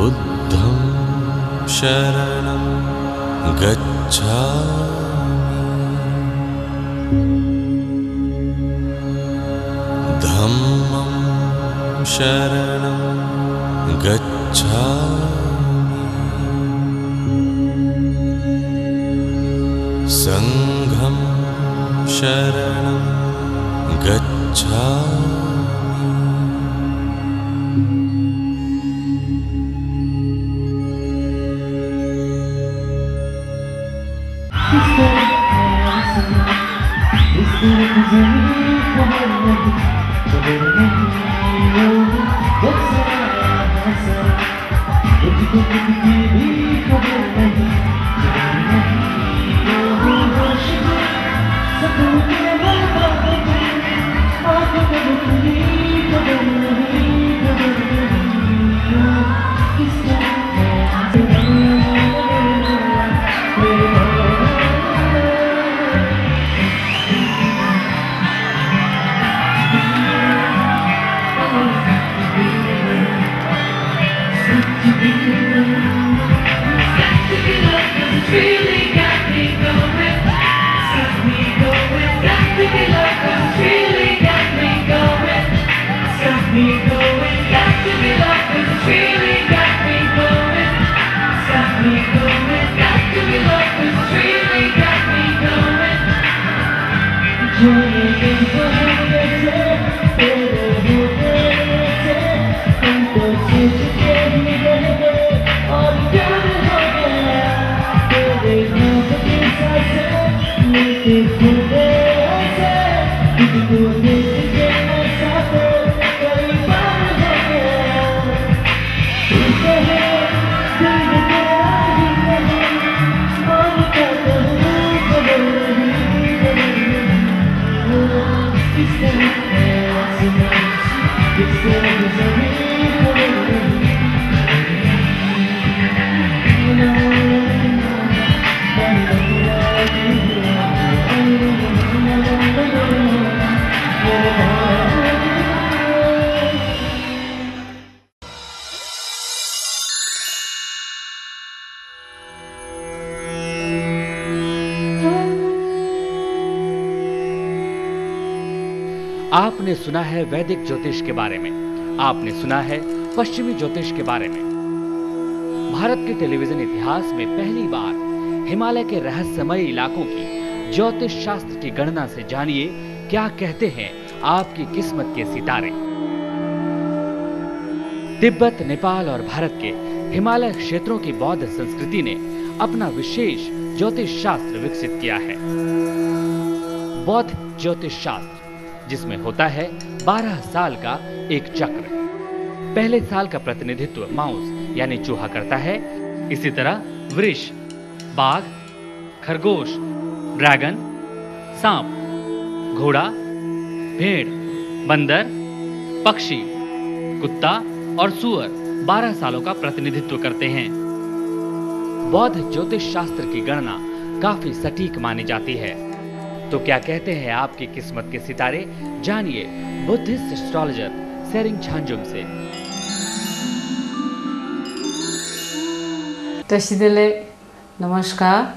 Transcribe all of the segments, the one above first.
बुद्धं शरणं गच्छामि धम्मं शरणं गच्छामि संघं शरणं गच्छामि आपने सुना है वैदिक ज्योतिष के बारे में, आपने सुना है पश्चिमी ज्योतिष के बारे में। भारत के टेलीविजन इतिहास में पहली बार हिमालय के रहस्यमय इलाकों की ज्योतिष शास्त्र की गणना से जानिए क्या कहते हैं आपकी किस्मत के सितारे। तिब्बत, नेपाल और भारत के हिमालय क्षेत्रों की बौद्ध संस्कृति ने अपना विशेष ज्योतिष शास्त्र विकसित किया है। बौद्ध ज्योतिष शास्त्र जिसमें होता है 12 साल का एक चक्र। पहले साल का प्रतिनिधित्व माउस यानी चूहा करता है। इसी तरह वृष, बाघ, खरगोश, ड्रैगन, सांप, घोड़ा, भेड़, बंदर, पक्षी, कुत्ता और सुअर 12 सालों का प्रतिनिधित्व करते हैं। बौद्ध ज्योतिष शास्त्र की गणना काफी सटीक मानी जाती है। तो क्या कहते हैं आपकी किस्मत के सितारे, जानिए बुद्धिस्ट एस्ट्रोलॉजर सेरिंग छांजुम से। Tashidele, Namaskar.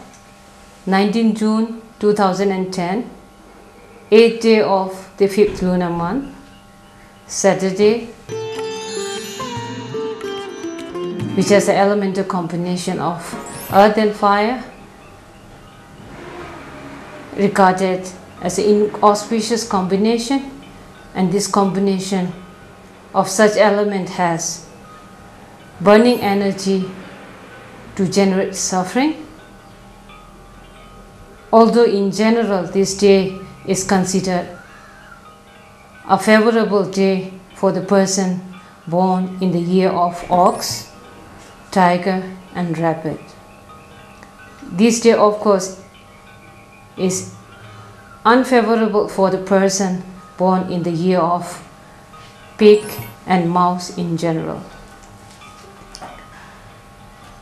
19 June 2010, 8th day of the 5th lunar month, Saturday, which has an elemental combination of earth and fire, regarded as an inauspicious combination, and this combination of such element has burning energy to generate suffering. Although in general this day is considered a favorable day for the person born in the year of ox, tiger and rabbit. This day of course is unfavorable for the person born in the year of pig and mouse in general.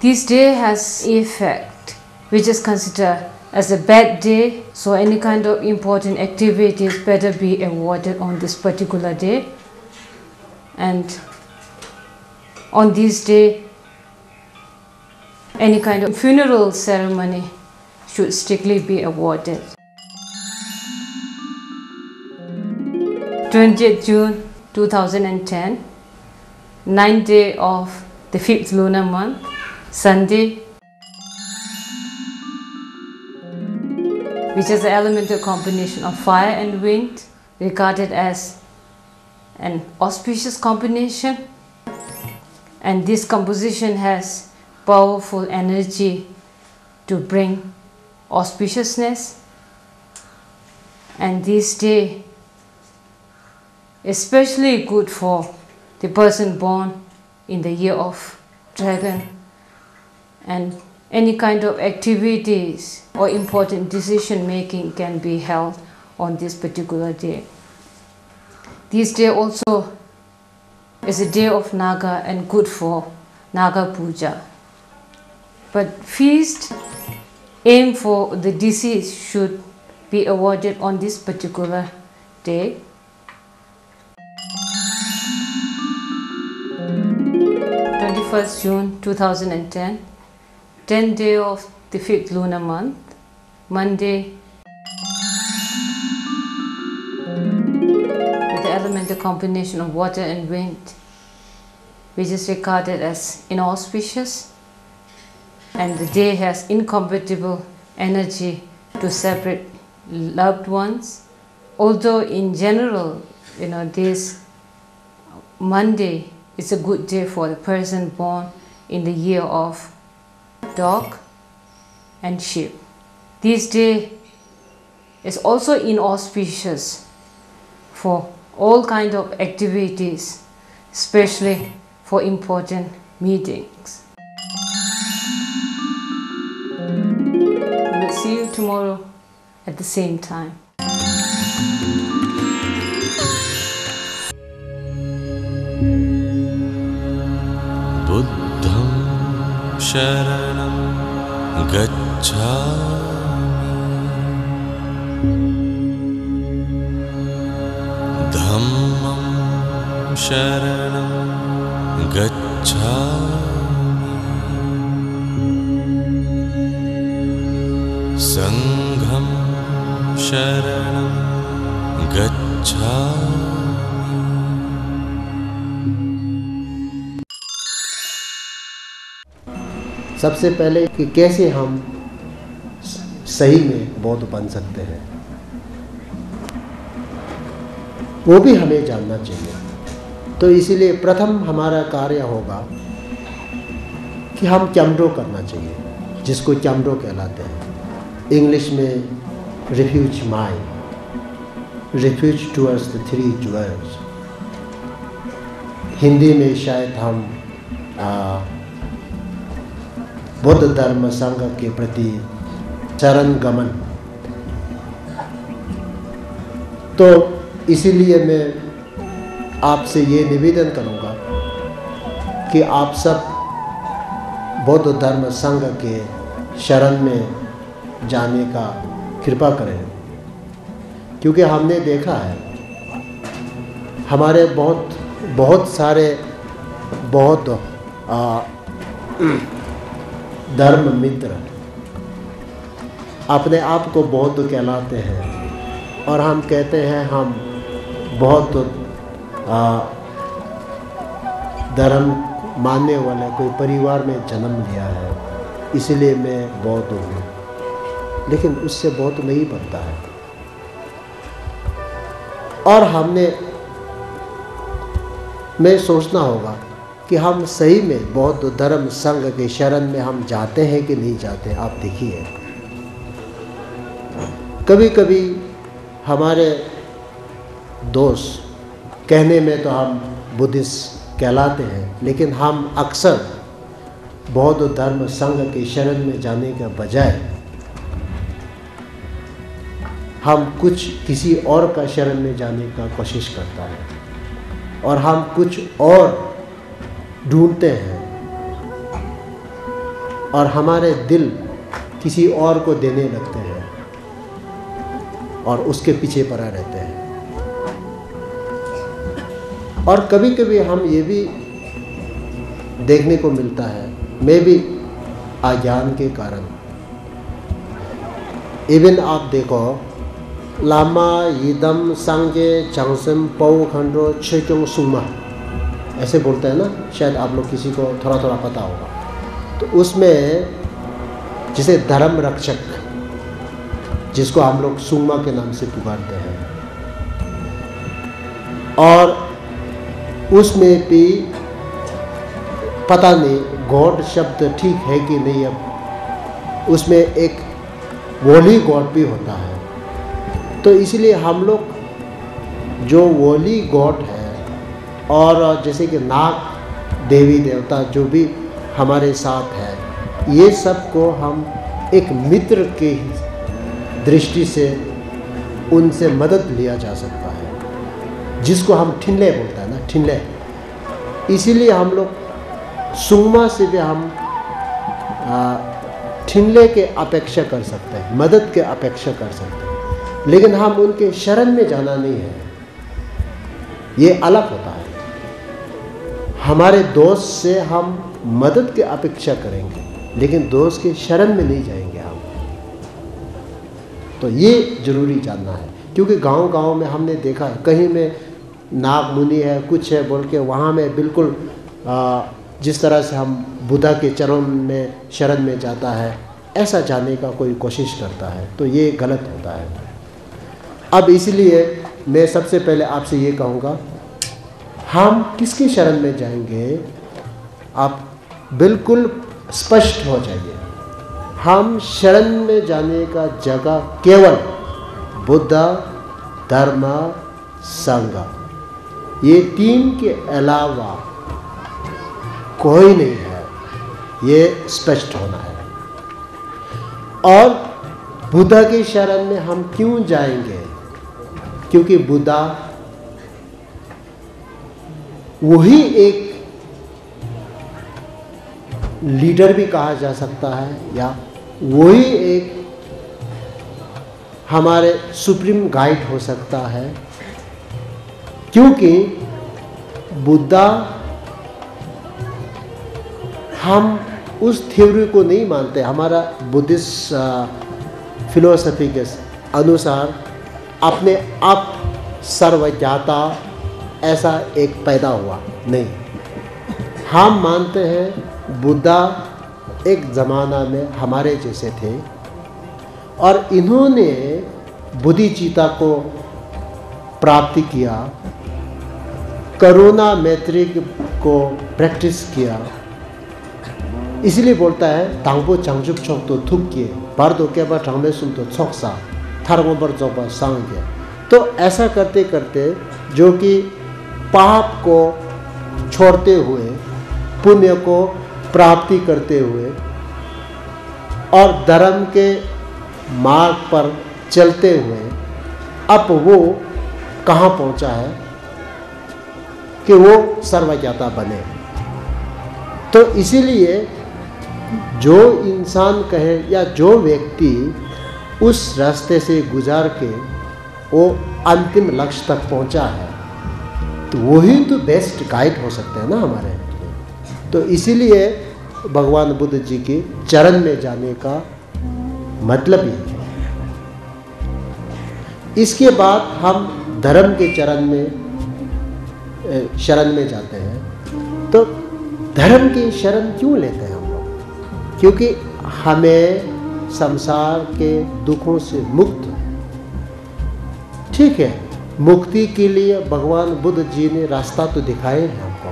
This day has effect which is considered as a bad day, so any kind of important activities better be avoided on this particular day. And on this day any kind of funeral ceremony should strictly be avoided. 20th June 2010, 9th day of the 5th lunar month, Sunday, which is the elemental combination of fire and wind, regarded as an auspicious combination, and this composition has powerful energy to bring auspiciousness. And this day especially good for the person born in the year of dragon, and any kind of activities or important decision making can be held on this particular day. This day also is a day of Naga and good for Naga Puja. But feast aim for the deceased should be avoided on this particular day. 21st June 2010, 10th day of the 5th lunar month, Monday, with the elemental combination of water and wind, which is regarded as inauspicious, and the day has incompatible energy to separate loved ones. Although in general, this Monday is a good day for the person born in the year of dog and sheep. This day is also inauspicious for all kinds of activities, especially for important meetings. We will see you tomorrow at the same time. बुद्धं शरणं गच्छामि, धम्मं शरणं गच्छामि, संघं शरणं गच्छामि। सबसे पहले कि कैसे हम सही में बौद्ध बन सकते हैं, वो भी हमें जानना चाहिए। तो इसीलिए प्रथम हमारा कार्य होगा कि हम चमड़ो करना चाहिए, जिसको चमड़ो कहलाते हैं। इंग्लिश में refuge mind, refuge towards the three jewels. Hindi में शायद हम बुद्ध धर्म संघ के प्रति शरण गमन। तो इसीलिए मैं आपसे ये निवेदन करूँगा कि आप सब बौद्ध धर्म संघ के शरण में जाने का कृपा करें, क्योंकि हमने देखा है हमारे बहुत सारे बौद्ध धर्म मित्र अपने आप को बौद्ध कहलाते हैं, और हम कहते हैं हम बौद्ध धर्म मानने वाले कोई परिवार में जन्म लिया है, इसलिए मैं बौद्ध हूँ। लेकिन उससे बौद्ध नहीं बनता है। और मैं सोचना होगा कि हम सही में बौद्ध धर्म संघ के शरण में हम जाते हैं कि नहीं जाते हैं। आप देखिए, कभी कभी हमारे दोस्त कहने में तो हम बुद्धिस्ट कहलाते हैं, लेकिन हम अक्सर बौद्ध धर्म संघ के शरण में जाने के बजाय हम किसी और का शरण में जाने का कोशिश करता है, और हम कुछ और ढूंढते हैं, और हमारे दिल किसी और को देने लगते हैं और उसके पीछे पड़ा रहते हैं। और कभी कभी हम ये भी देखने को मिलता है, मैं भी अज्ञान के कारण। इवन आप देखो लामा यिदम सांगे चांगसम पौ खंडो छेक्यों सुमा, ऐसे बोलते हैं ना, शायद आप लोग किसी को थोड़ा थोड़ा पता होगा। तो उसमें जिसे धर्म रक्षक, जिसको हम लोग सुमा के नाम से पुकारते हैं, और उसमें भी पता नहीं गॉड शब्द ठीक है कि नहीं, अब उसमें एक वोली गॉड भी होता है। तो इसलिए हम लोग जो वोली गॉड है, और जैसे कि नाग देवी देवता जो भी हमारे साथ है, ये सब को हम एक मित्र की दृष्टि से उनसे मदद लिया जा सकता है, जिसको हम ठिनले बोलते हैं ना, ठिनले। इसीलिए हम लोग सुमा से भी हम ठिनले के अपेक्षा कर सकते हैं, मदद के अपेक्षा कर सकते हैं, लेकिन हम उनके शरण में जाना नहीं है, ये अलग होता है। हमारे दोस्त से हम मदद की अपेक्षा करेंगे, लेकिन दोस्त के शरण में नहीं जाएंगे हम। तो ये जरूरी जानना है, क्योंकि गांव-गांव में हमने देखा है, कहीं में नाग मुनि है, कुछ है बोल के वहाँ में बिल्कुल जिस तरह से हम बुद्धा के चरण में शरण में जाता है, ऐसा जाने का कोई कोशिश करता है, तो ये गलत होता है। अब इसलिए मैं सबसे पहले आपसे ये कहूँगा, हम किसकी शरण में जाएंगे, आप बिल्कुल स्पष्ट हो जाइए। हम शरण में जाने का जगह केवल बुद्ध, धर्म, संघ, ये तीन के अलावा कोई नहीं है, ये स्पष्ट होना है। और बुद्ध की शरण में हम क्यों जाएंगे, क्योंकि बुद्ध वही एक लीडर भी कहा जा सकता है, या वही एक हमारे सुप्रीम गाइड हो सकता है, क्योंकि बुद्ध, हम उस थ्योरी को नहीं मानते। हमारा बुद्धिस्ट फिलोसफी के अनुसार अपने आप सर्वज्ञाता ऐसा एक पैदा हुआ नहीं। हम मानते हैं बुद्धा एक ज़माना में हमारे जैसे थे, और इन्होंने बुद्धिजीता को प्राप्ति किया, करुणा मैत्री को प्रैक्टिस किया। इसलिए बोलता है तांगपो चांगचुक छोक तो थुक किए बार दो के बाद में सुन तो छोक सा थर्मो पर चौपा सांग। तो ऐसा करते करते जो कि पाप को छोड़ते हुए पुण्य को प्राप्ति करते हुए और धर्म के मार्ग पर चलते हुए अब वो कहाँ पहुँचा है कि वो सर्वज्ञाता बने। तो इसीलिए जो इंसान कहे या जो व्यक्ति उस रास्ते से गुजार के वो अंतिम लक्ष्य तक पहुंचा है, तो वही तो बेस्ट गाइड हो सकते हैं ना हमारे। तो इसीलिए भगवान बुद्ध जी के चरण में जाने का मतलब ये है। इसके बाद हम धर्म के शरण में जाते हैं। तो धर्म की शरण क्यों लेते हैं हम लोग? क्योंकि हमें संसार के दुखों से मुक्त, ठीक है, मुक्ति के लिए भगवान बुद्ध जी ने रास्ता तो दिखाए हैं हमको,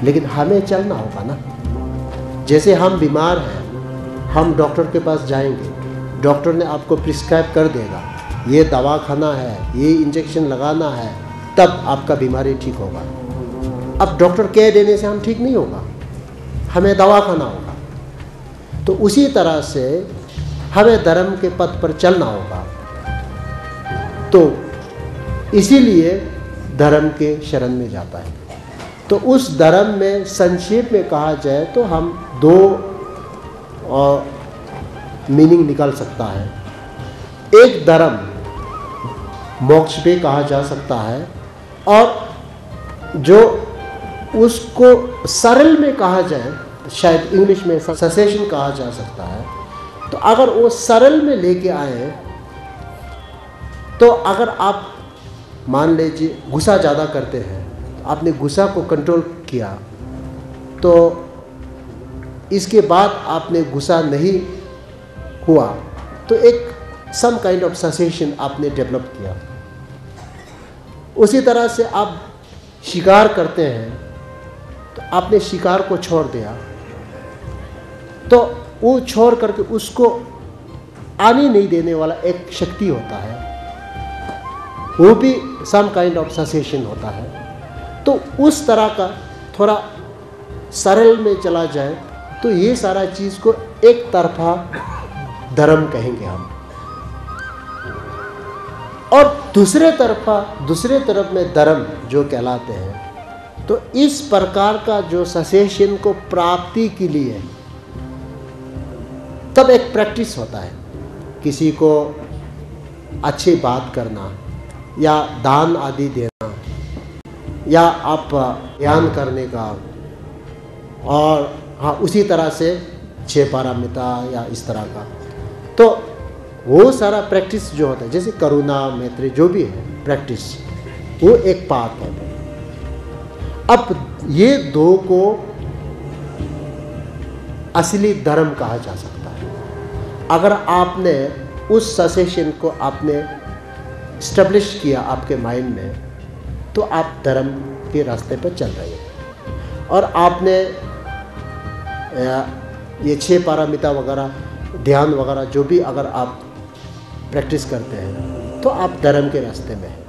लेकिन हमें चलना होगा ना। जैसे हम बीमार हैं, हम डॉक्टर के पास जाएंगे, डॉक्टर ने आपको प्रिस्क्राइब कर देगा, ये दवा खाना है, ये इंजेक्शन लगाना है, तब आपका बीमारी ठीक होगा। अब डॉक्टर कह देने से हम ठीक नहीं होगा, हमें दवा खाना होगा। तो उसी तरह से हमें धर्म के पथ पर चलना होगा। तो इसीलिए धर्म के शरण में जाता है। तो उस धर्म में संक्षेप में कहा जाए तो हम दो मीनिंग निकाल सकता है। एक धर्म मोक्ष भी कहा जा सकता है, और जो उसको सरल में कहा जाए शायद इंग्लिश में सेसेशन कहा जा सकता है। तो अगर वो सरल में लेके आए, तो अगर आप मान लीजिए गुस्सा ज़्यादा करते हैं, तो आपने गुस्सा को कंट्रोल किया, तो इसके बाद आपने गुस्सा नहीं हुआ, तो एक सम काइंड ऑफ सेसेशन आपने डेवलप किया। उसी तरह से आप शिकार करते हैं, तो आपने शिकार को छोड़ दिया, तो वो छोड़ करके उसको आने नहीं देने वाला एक शक्ति होता है, वो भी सम काइंड ऑफ सेसेशन होता है। तो उस तरह का थोड़ा सरल में चला जाए, तो ये सारा चीज़ को एक तरफा धर्म कहेंगे हम। और दूसरे तरफ में धर्म जो कहलाते हैं, तो इस प्रकार का जो सेसेशन को प्राप्ति के लिए तब एक प्रैक्टिस होता है। किसी को अच्छी बात करना या दान आदि देना, या आप ध्यान करने का, और हाँ उसी तरह से 6 पारमिता या इस तरह का, तो वो सारा प्रैक्टिस जो होता है, जैसे करुणा मैत्री जो भी है प्रैक्टिस, वो एक पार्ट है। अब ये दो को असली धर्म कहा जा सकता है। अगर आपने उस सेसेशन को आपने स्टेब्लिश किया आपके माइंड में, तो आप धर्म के रास्ते पर चल रहे हैं। और आपने ये 6 पारमिता वगैरह, ध्यान वगैरह जो भी अगर आप प्रैक्टिस करते हैं, तो आप धर्म के रास्ते में हैं।